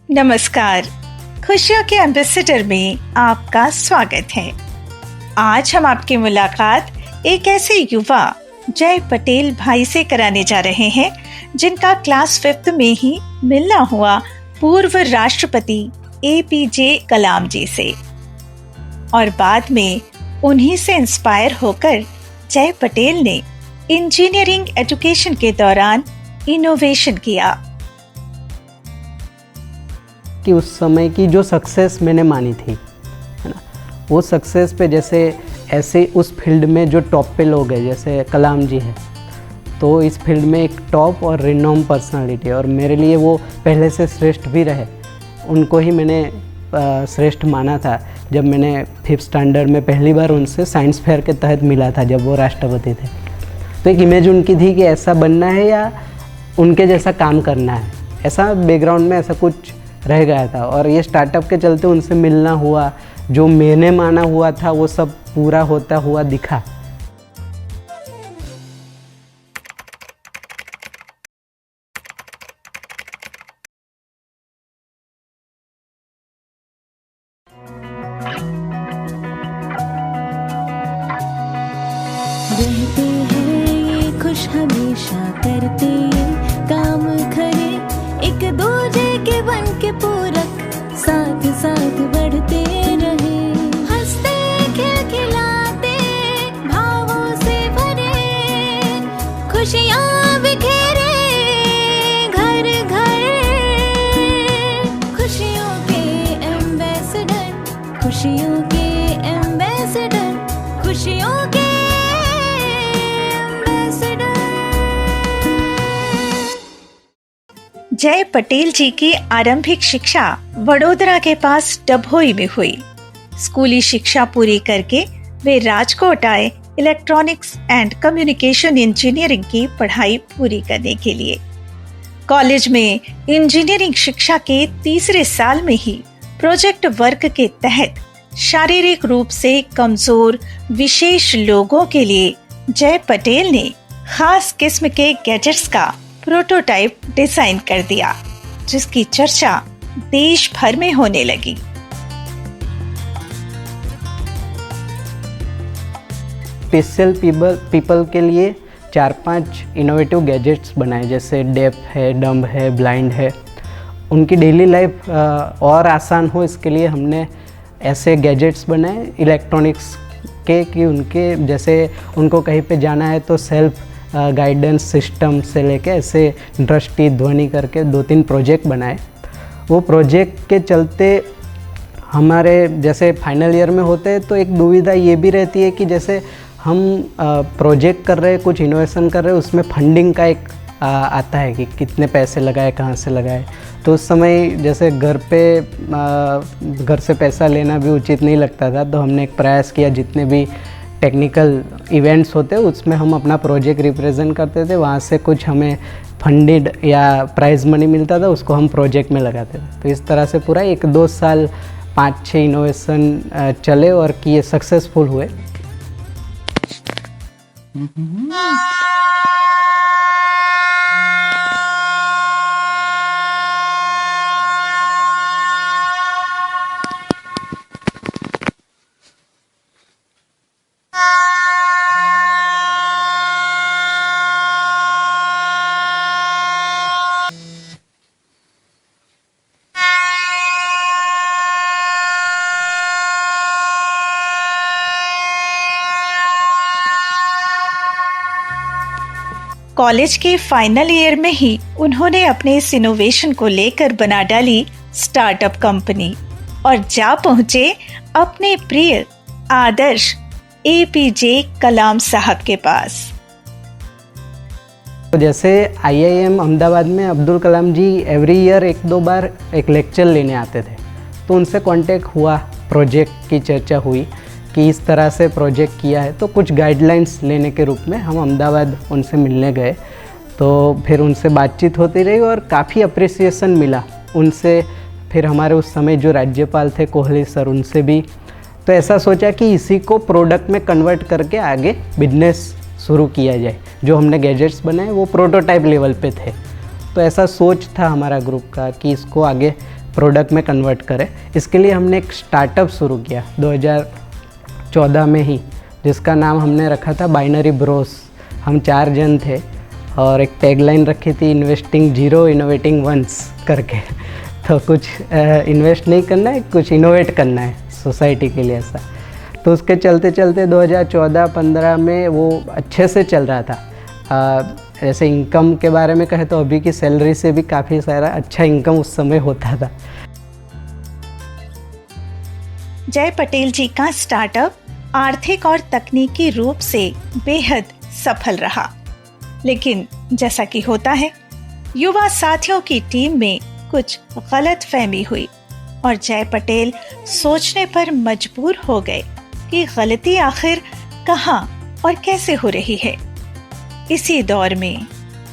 नमस्कार। खुशियों के एम्बेसडर में आपका स्वागत है। आज हम आपकी मुलाकात एक ऐसे युवा जय पटेल भाई से कराने जा रहे हैं जिनका क्लास 5th में ही मिलना हुआ पूर्व राष्ट्रपति APJ कलाम जी से, और बाद में उन्हीं से इंस्पायर होकर जय पटेल ने इंजीनियरिंग एजुकेशन के दौरान इनोवेशन किया कि उस समय की जो सक्सेस मैंने मानी थी, है ना, वो सक्सेस पे जैसे ऐसे उस फील्ड में जो टॉप पे लोग हैं जैसे कलाम जी हैं, तो इस फील्ड में एक टॉप और रिनोम पर्सनालिटी है और मेरे लिए वो पहले से श्रेष्ठ भी रहे। उनको ही मैंने श्रेष्ठ माना था जब मैंने 5th स्टैंडर्ड में पहली बार उनसे साइंस फेयर के तहत मिला था जब वो राष्ट्रपति थे। तो एक इमेज उनकी थी कि ऐसा बनना है या उनके जैसा काम करना है, ऐसा बैकग्राउंड में ऐसा कुछ रह गया था। और ये स्टार्टअप के चलते उनसे मिलना हुआ, जो मैंने माना हुआ था वो सब पूरा होता हुआ दिखा। रहते हैं ये खुश हमेशा, करते ये काम खरे, एक दूजे के बन के पूरक, साथ साथ बढ़ते रहे, हंसते खिलखिलाते भावों से भरे, खुशियाँ बिखेरे घर घर, खुशियों के एम्बेसडर, खुशियों के एम्बेसडर, खुशियों के जय पटेल जी की आरंभिक शिक्षा वडोदरा के पास डभोई में हुई। स्कूली शिक्षा पूरी करके वे राजकोट आए इलेक्ट्रॉनिक्स एंड कम्युनिकेशन इंजीनियरिंग की पढ़ाई पूरी करने के लिए। कॉलेज में इंजीनियरिंग शिक्षा के तीसरे साल में ही प्रोजेक्ट वर्क के तहत शारीरिक रूप से कमजोर विशेष लोगों के लिए जय पटेल ने खास किस्म के गैजेट्स का प्रोटोटाइप डिजाइन कर दिया, जिसकी चर्चा देश भर में होने लगी। स्पेशल पीपल के लिए 4-5 इनोवेटिव गैजेट्स बनाए, जैसे डेफ है, डम्ब है, ब्लाइंड है। उनकी डेली लाइफ और आसान हो इसके लिए हमने ऐसे गैजेट्स बनाए इलेक्ट्रॉनिक्स के कि उनके जैसे उनको कहीं पे जाना है तो सेल्फ गाइडेंस सिस्टम से लेके ऐसे दृष्टि ध्वनि करके 2-3 प्रोजेक्ट बनाए। वो प्रोजेक्ट के चलते हमारे जैसे फाइनल ईयर में होते हैं तो एक दुविधा ये भी रहती है कि जैसे हम प्रोजेक्ट कर रहे हैं, कुछ इनोवेशन कर रहे हैं, उसमें फंडिंग का एक आता है कि कितने पैसे लगाए, कहाँ से लगाए। तो उस समय जैसे घर से पैसा लेना भी उचित नहीं लगता था, तो हमने एक प्रयास किया जितने भी टेक्निकल इवेंट्स होते उसमें हम अपना प्रोजेक्ट रिप्रेजेंट करते थे, वहाँ से कुछ हमें फंडेड या प्राइज़ मनी मिलता था, उसको हम प्रोजेक्ट में लगाते थे। तो इस तरह से पूरा 1-2 साल 5-6 इनोवेशन चले और कि ये सक्सेसफुल हुए। कॉलेज के फाइनल ईयर में ही उन्होंने अपने इस इनोवेशन को लेकर बना डाली स्टार्टअप कंपनी और जा पहुंचे अपने प्रिय आदर्श APJ कलाम साहब के पास। तो जैसे IIM अहमदाबाद में अब्दुल कलाम जी एवरी ईयर 1-2 बार एक लेक्चर लेने आते थे, तो उनसे कांटेक्ट हुआ, प्रोजेक्ट की चर्चा हुई कि इस तरह से प्रोजेक्ट किया है, तो कुछ गाइडलाइंस लेने के रूप में हम अहमदाबाद उनसे मिलने गए। तो फिर उनसे बातचीत होती रही और काफ़ी अप्रिसिएशन मिला उनसे। फिर हमारे उस समय जो राज्यपाल थे कोहली सर, उनसे भी। तो ऐसा सोचा कि इसी को प्रोडक्ट में कन्वर्ट करके आगे बिजनेस शुरू किया जाए। जो हमने गैजेट्स बनाए वो प्रोटोटाइप लेवल पे थे, तो ऐसा सोच था हमारा ग्रुप का कि इसको आगे प्रोडक्ट में कन्वर्ट करें। इसके लिए हमने एक स्टार्टअप शुरू किया 2014 में ही, जिसका नाम हमने रखा था बाइनरी ब्रोस। हम 4 जन थे और एक टैगलाइन रखी थी इन्वेस्टिंग जीरो इनोवेटिंग वंस करके। तो कुछ इन्वेस्ट नहीं करना है, कुछ इनोवेट करना है सोसाइटी के लिए ऐसा। तो उसके चलते चलते 2014-15 में वो अच्छे से चल रहा था। ऐसे इनकम के बारे में कहे तो अभी की सैलरी से भी काफ़ी सारा अच्छा इनकम उस समय होता था। जय पटेल जी का स्टार्टअप आर्थिक और तकनीकी रूप से बेहद सफल रहा, लेकिन जैसा कि होता है, युवा साथियों की टीम में कुछ गलतफहमी हुई और जय पटेल सोचने पर मजबूर हो गए कि गलती आखिर कहाँ और कैसे हो रही है। इसी दौर में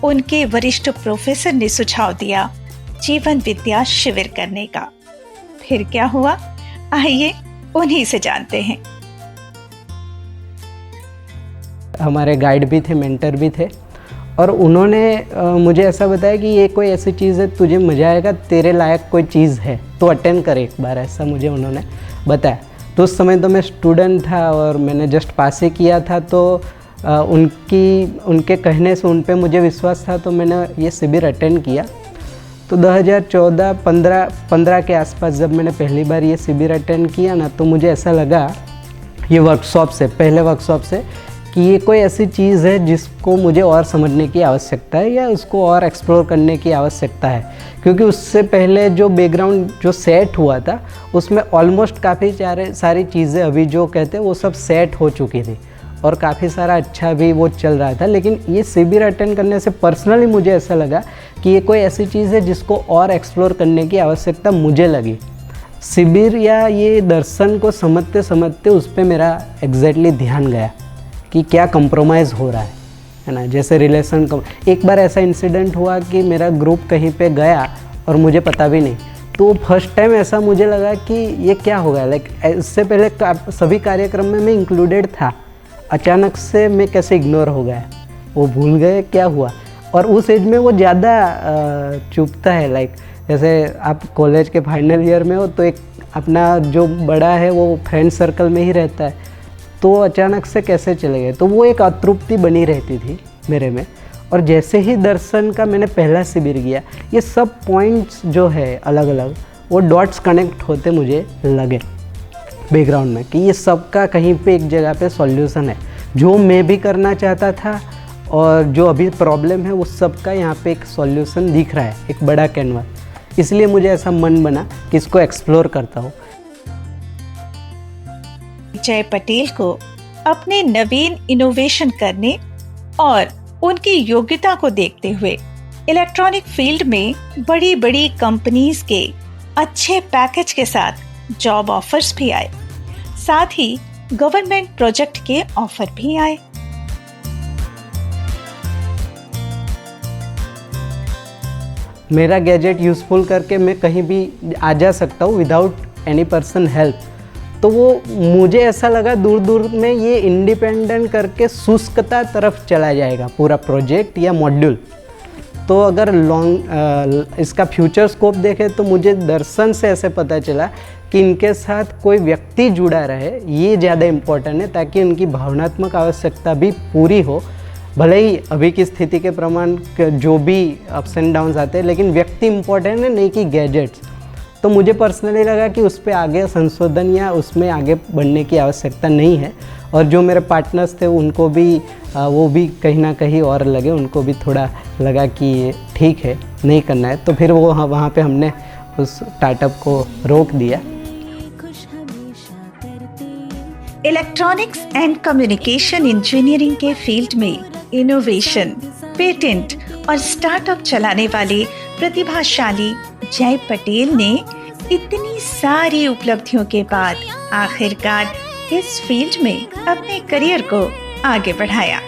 उनके वरिष्ठ प्रोफेसर ने सुझाव दिया जीवन विद्या शिविर करने का। फिर क्या हुआ, आइए उन्हीं से जानते हैं। हमारे गाइड भी थे, मेंटर भी थे, और उन्होंने मुझे ऐसा बताया कि ये कोई ऐसी चीज़ है, तुझे मज़ा आएगा, तेरे लायक कोई चीज़ है तो अटेंड कर एक बार, ऐसा मुझे उन्होंने बताया। तो उस समय तो मैं स्टूडेंट था और मैंने जस्ट पास ही किया था, तो उनके कहने से उन पे मुझे विश्वास था, तो मैंने ये शिविर अटेंड किया। तो 2014-15 के आसपास जब मैंने पहली बार ये शिविर अटेंड किया ना, तो मुझे ऐसा लगा ये पहले वर्कशॉप से कि ये कोई ऐसी चीज़ है जिसको मुझे और समझने की आवश्यकता है या उसको और एक्सप्लोर करने की आवश्यकता है। क्योंकि उससे पहले जो बैकग्राउंड जो सेट हुआ था उसमें ऑलमोस्ट काफ़ी सारी चीज़ें अभी जो कहते हैं वो सब सेट हो चुकी थी और काफ़ी सारा अच्छा भी वो चल रहा था। लेकिन ये शिविर अटेंड करने से पर्सनली मुझे ऐसा लगा कि ये कोई ऐसी चीज़ है जिसको और एक्सप्लोर करने की आवश्यकता मुझे लगी। शिविर या ये दर्शन को समझते समझते उस पर मेरा एग्जैक्टली ध्यान गया कि क्या कंप्रोमाइज़ हो रहा है ना। जैसे रिलेशन का एक बार ऐसा इंसिडेंट हुआ कि मेरा ग्रुप कहीं पे गया और मुझे पता भी नहीं, तो फर्स्ट टाइम ऐसा मुझे लगा कि ये क्या हो गया। लाइक इससे पहले सभी कार्यक्रम में मैं इंक्लूडेड था, अचानक से मैं कैसे इग्नोर हो गया, वो भूल गए क्या हुआ। और उस एज में वो ज़्यादा चुभता है। लाइक जैसे आप कॉलेज के फाइनल ईयर में हो तो एक अपना जो बड़ा है वो फ्रेंड सर्कल में ही रहता है, तो अचानक से कैसे चले गए, तो वो एक अतृप्ति बनी रहती थी मेरे में। और जैसे ही दर्शन का मैंने पहला शिविर किया, ये सब पॉइंट्स जो है अलग अलग वो डॉट्स कनेक्ट होते मुझे लगे बैकग्राउंड में कि ये सबका कहीं पे एक जगह पे सॉल्यूशन है, जो मैं भी करना चाहता था और जो अभी प्रॉब्लम है वो सबका यहाँ पे एक सॉल्यूशन दिख रहा है, एक बड़ा कैनवास। इसलिए मुझे ऐसा मन बना कि इसको एक्सप्लोर करता हूँ। जय पटेल को अपने नवीन इनोवेशन करने और उनकी योग्यता को देखते हुए इलेक्ट्रॉनिक फील्ड में बड़ी बड़ी कंपनीज के अच्छे पैकेज के साथ जॉब ऑफर्स भी आए, साथ ही गवर्नमेंट प्रोजेक्ट के ऑफर भी आए। मेरा गैजेट यूज़फुल करके मैं कहीं भी आ जा सकता हूँ विदाउट एनी पर्सन हेल्प। तो वो मुझे ऐसा लगा दूर दूर में ये इंडिपेंडेंट करके शुष्कता तरफ चला जाएगा पूरा प्रोजेक्ट या मॉड्यूल। तो अगर इसका फ्यूचर स्कोप देखें तो मुझे दर्शन से ऐसे पता चला कि इनके साथ कोई व्यक्ति जुड़ा रहे, ये ज़्यादा इम्पोर्टेंट है, ताकि उनकी भावनात्मक आवश्यकता भी पूरी हो। भले ही अभी की स्थिति के प्रमाण जो भी अप्स एंड डाउन्स आते हैं, लेकिन व्यक्ति इम्पोर्टेंट है, नहीं कि गैजेट्स। तो मुझे पर्सनली लगा कि उस पर आगे संशोधन या उसमें आगे बढ़ने की आवश्यकता नहीं है। और जो मेरे पार्टनर्स थे उनको भी वो भी कहीं ना कहीं और लगे, उनको भी थोड़ा लगा कि ये ठीक है, नहीं करना है। तो फिर वो वहाँ पे हमने उस स्टार्टअप को रोक दिया। इलेक्ट्रॉनिक्स एंड कम्युनिकेशन इंजीनियरिंग के फील्ड में इनोवेशन, पेटेंट और स्टार्टअप चलाने वाले प्रतिभाशाली जय पटेल ने इतनी सारी उपलब्धियों के बाद आखिरकार इस फील्ड में अपने करियर को आगे बढ़ाया।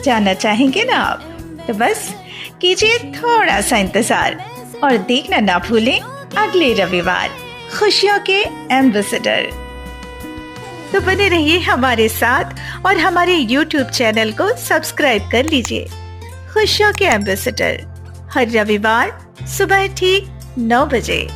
जानना चाहेंगे ना आप? तो बस कीजिए थोड़ा सा इंतजार और देखना ना भूलें अगले रविवार खुशियों के एम्बेसडर। तो बने रहिए हमारे साथ और हमारे YouTube चैनल को सब्सक्राइब कर लीजिए। खुशियों के एम्बेसडर हर रविवार सुबह ठीक 9 बजे।